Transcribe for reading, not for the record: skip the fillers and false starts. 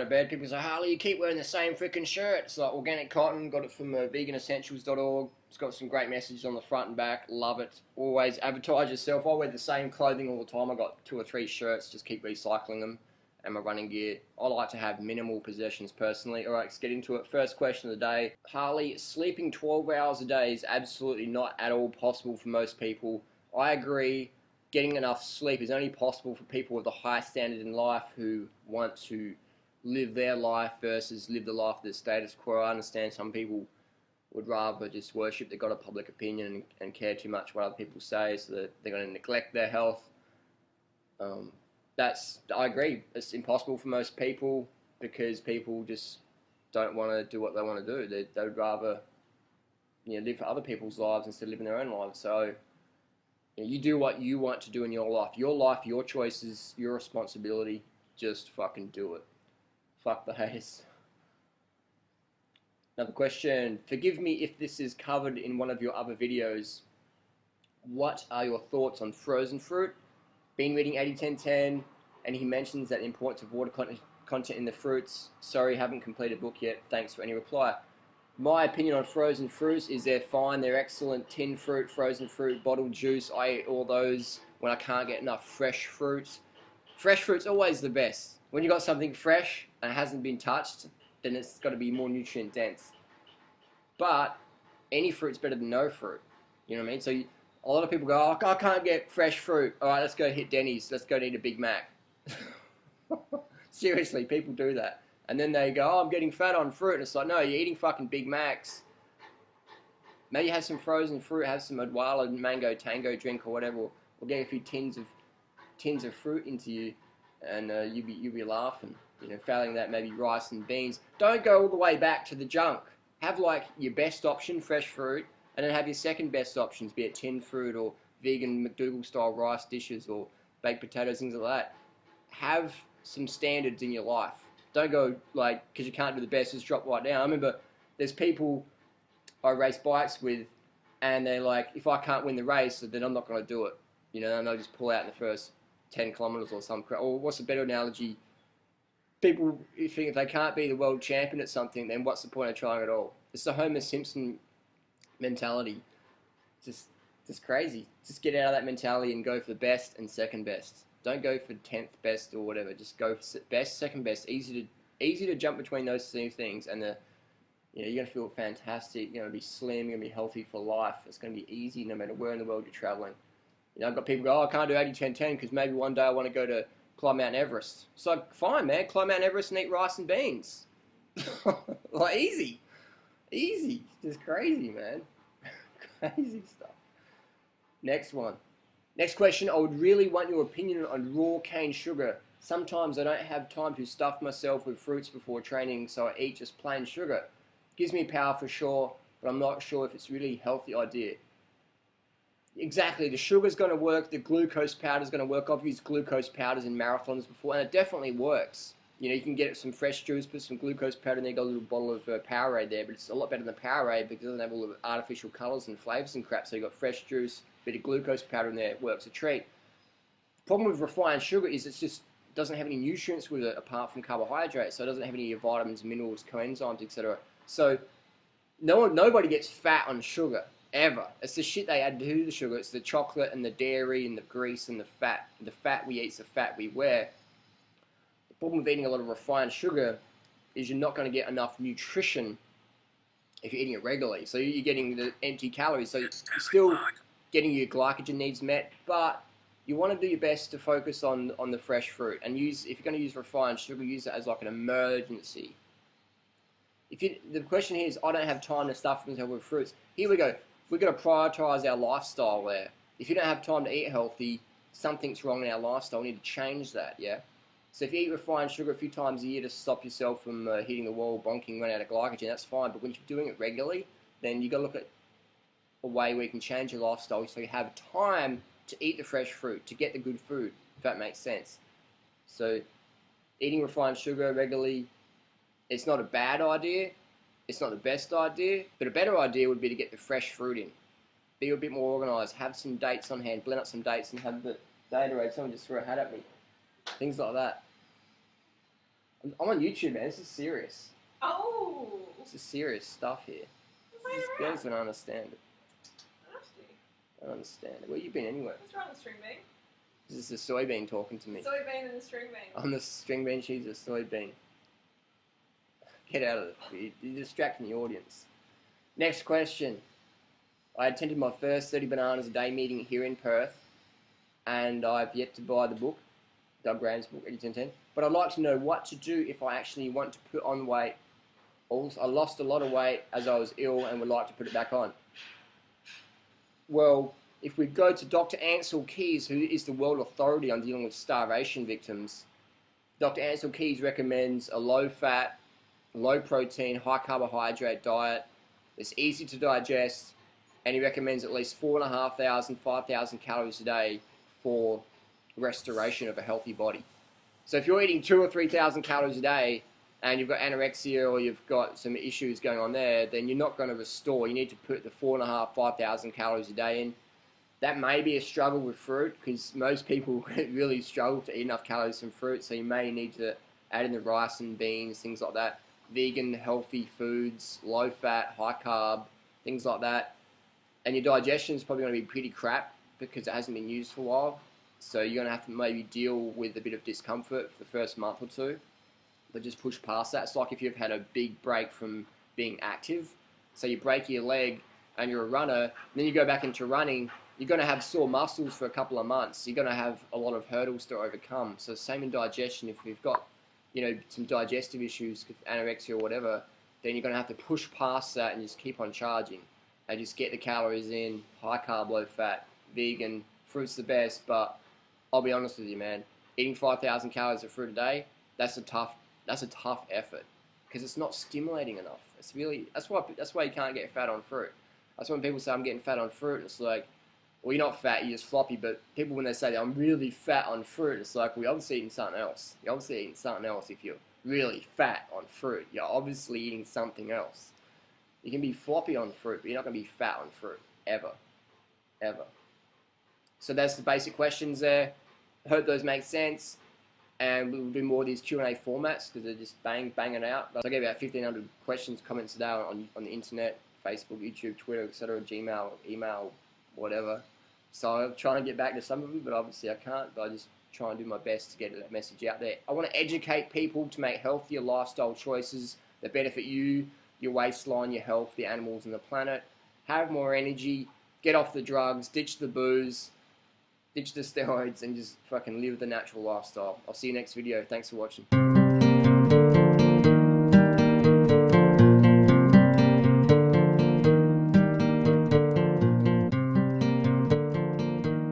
out of bed, people say, Harley, you keep wearing the same freaking shirt. It's like organic cotton, got it from veganessentials.org. It's got some great messages on the front and back. Love it. Always advertise yourself. I wear the same clothing all the time. I got 2 or 3 shirts, just keep recycling them. And my running gear. I like to have minimal possessions personally. Alright, let's get into it. First question of the day. Harley, sleeping 12 hours a day is absolutely not at all possible for most people. I agree. Getting enough sleep is only possible for people with a high standard in life who want to live their life versus live the life of the status quo. I understand some people would rather just worship their God of public opinion and care too much what other people say, so that they're going to neglect their health. I agree. It's impossible for most people because people just don't want to do what they want to do. They would rather live for other people's lives instead of living their own lives. So you do what you want to do in your life. Your life, your choices, your responsibility. Just fucking do it. Fuck the haters. Another question. Forgive me if this is covered in one of your other videos. What are your thoughts on frozen fruit? Been reading 80-10-10, and he mentions that the importance of water content in the fruits. Sorry, haven't completed a book yet. Thanks for any reply. My opinion on frozen fruits is they're fine. They're excellent. Tin fruit, frozen fruit, bottled juice. I eat all those when I can't get enough fresh fruit. Fresh fruit's always the best. When you got something fresh and it hasn't been touched, then it's got to be more nutrient dense. But any fruit's better than no fruit. You know what I mean? So a lot of people go, oh, I can't get fresh fruit. All right, let's go hit Denny's. Let's go eat a Big Mac. Seriously, people do that. And then they go, oh, I'm getting fat on fruit. And it's like, no, you're eating fucking Big Macs. Maybe have some frozen fruit, have some Adwala mango tango drink or whatever. Or get a few tins of fruit into you, and you'll be laughing. Failing that, maybe rice and beans. Don't go all the way back to the junk. Have like your best option, fresh fruit, and then have your second best options, be it tinned fruit or vegan McDougall style rice dishes or baked potatoes, things like that. Have some standards in your life. Don't go like, because you can't do the best, just drop right down. I remember there's people I race bikes with, and they're like, if I can't win the race, then I'm not going to do it. And they'll just pull out in the first 10 kilometers or something. Or what's a better analogy? People think if they can't be the world champion at something, then what's the point of trying at all? It's the Homer Simpson mentality. Just crazy. Just get out of that mentality and go for the best and second best. Don't go for 10th best or whatever. Just go for best, second best. Easy to jump between those two things, and you're gonna feel fantastic. You're gonna be slim. You're gonna be healthy for life. It's gonna be easy no matter where in the world you're traveling. I've got people go, oh, I can't do 80-10-10 because maybe one day I want to go to climb Mount Everest. It's like, fine, man, climb Mount Everest and eat rice and beans. Like, easy. Just crazy, man. Crazy stuff. Next one. Next question. I would really want your opinion on raw cane sugar. Sometimes I don't have time to stuff myself with fruits before training, so I eat just plain sugar. Gives me power for sure, but I'm not sure if it's really a healthy idea. Exactly, the sugar's going to work, the glucose powder's going to work. I've used glucose powders in marathons before, and it definitely works. You can get some fresh juice, put some glucose powder in there, got a little bottle of Powerade there, but it's a lot better than Powerade because it doesn't have all the artificial colours and flavours and crap. So you've got fresh juice, bit of glucose powder in there, it works a treat. The problem with refined sugar is it just doesn't have any nutrients with it apart from carbohydrates, so it doesn't have any vitamins, minerals, coenzymes, etc. So nobody gets fat on sugar. Ever. It's the shit they add to the sugar. It's the chocolate and the dairy and the grease and the fat. The fat we eat is the fat we wear. The problem with eating a lot of refined sugar is you're not going to get enough nutrition if you're eating it regularly. So you're getting the empty calories. So you're still getting your glycogen needs met, but you want to do your best to focus on the fresh fruit. And if you're going to use refined sugar, use it as like an emergency. The question here is, I don't have time to stuff myself with fruits. Here we go. We've got to prioritise our lifestyle there. If you don't have time to eat healthy, something's wrong in our lifestyle. We need to change that, yeah? So if you eat refined sugar a few times a year to stop yourself from hitting the wall, bonking, running out of glycogen, that's fine. But when you're doing it regularly, then you've got to look at a way where you can change your lifestyle so you have time to eat the fresh fruit, to get the good food, if that makes sense. So eating refined sugar regularly, it's not a bad idea. It's not the best idea, but a better idea would be to get the fresh fruit in. Be a bit more organised, have some dates on hand, blend up some dates and have the Gatorade. Someone just threw a hat at me. Things like that. I'm on YouTube, man. This is serious. Oh. This is serious stuff here. These girls don't understand it. I don't understand it. Where you been anyway? What's wrong with string bean? This is the soybean talking to me. The soybean and the string bean. I'm the string bean, she's a soybean. Get out of it. You're distracting the audience. Next question. I attended my first 30 bananas a day meeting here in Perth, and I've yet to buy the book, Doug Graham's book, 80-10-10. But I'd like to know what to do if I actually want to put on weight. Also, I lost a lot of weight as I was ill and would like to put it back on. Well, if we go to Dr. Ansel Keys, who is the world authority on dealing with starvation victims, Dr. Ansel Keys recommends a low-fat, low-protein, high-carbohydrate diet that's easy to digest, and he recommends at least 4,500, 5,000 calories a day for restoration of a healthy body. So if you're eating 2,000 or 3,000 calories a day and you've got anorexia or you've got some issues going on there, then you're not going to restore. You need to put the 4,500, 5,000 calories a day in. That may be a struggle with fruit because most people really struggle to eat enough calories from fruit, so you may need to add in the rice and beans, things like that. Vegan, healthy foods, low fat, high carb, things like that. And your digestion is probably going to be pretty crap because it hasn't been used for a while. So you're going to have to maybe deal with a bit of discomfort for the first month or two. But just push past that. It's like if you've had a big break from being active. So you break your leg and you're a runner, and then you go back into running, you're going to have sore muscles for a couple of months. You're going to have a lot of hurdles to overcome. So same in digestion. If you've got, some digestive issues, anorexia or whatever, then you're going to have to push past that and just keep on charging. And just get the calories in, high carb, low fat, vegan, fruit's the best, but I'll be honest with you, man. Eating 5,000 calories of fruit a day, that's a tough effort because it's not stimulating enough. That's why you can't get fat on fruit. That's when people say I'm getting fat on fruit, and it's like, well, you're not fat, you're just floppy. But people, when they say I'm really fat on fruit, it's like, well, you're obviously eating something else. You're obviously eating something else if you're really fat on fruit. You're obviously eating something else. You can be floppy on fruit, but you're not going to be fat on fruit, ever. Ever. So that's the basic questions there. Hope those make sense. And we'll do more of these Q&A formats because they're just banging out. So I get about 1,500 questions, comments a day on the internet, Facebook, YouTube, Twitter, etc., Gmail, email, whatever. So I'm trying to get back to some of them, but obviously I can't. But I just try and do my best to get that message out there. I want to educate people to make healthier lifestyle choices that benefit you, your waistline, your health, the animals and the planet. Have more energy, get off the drugs, ditch the booze, ditch the steroids, and just fucking live the natural lifestyle. I'll see you next video. Thanks for watching.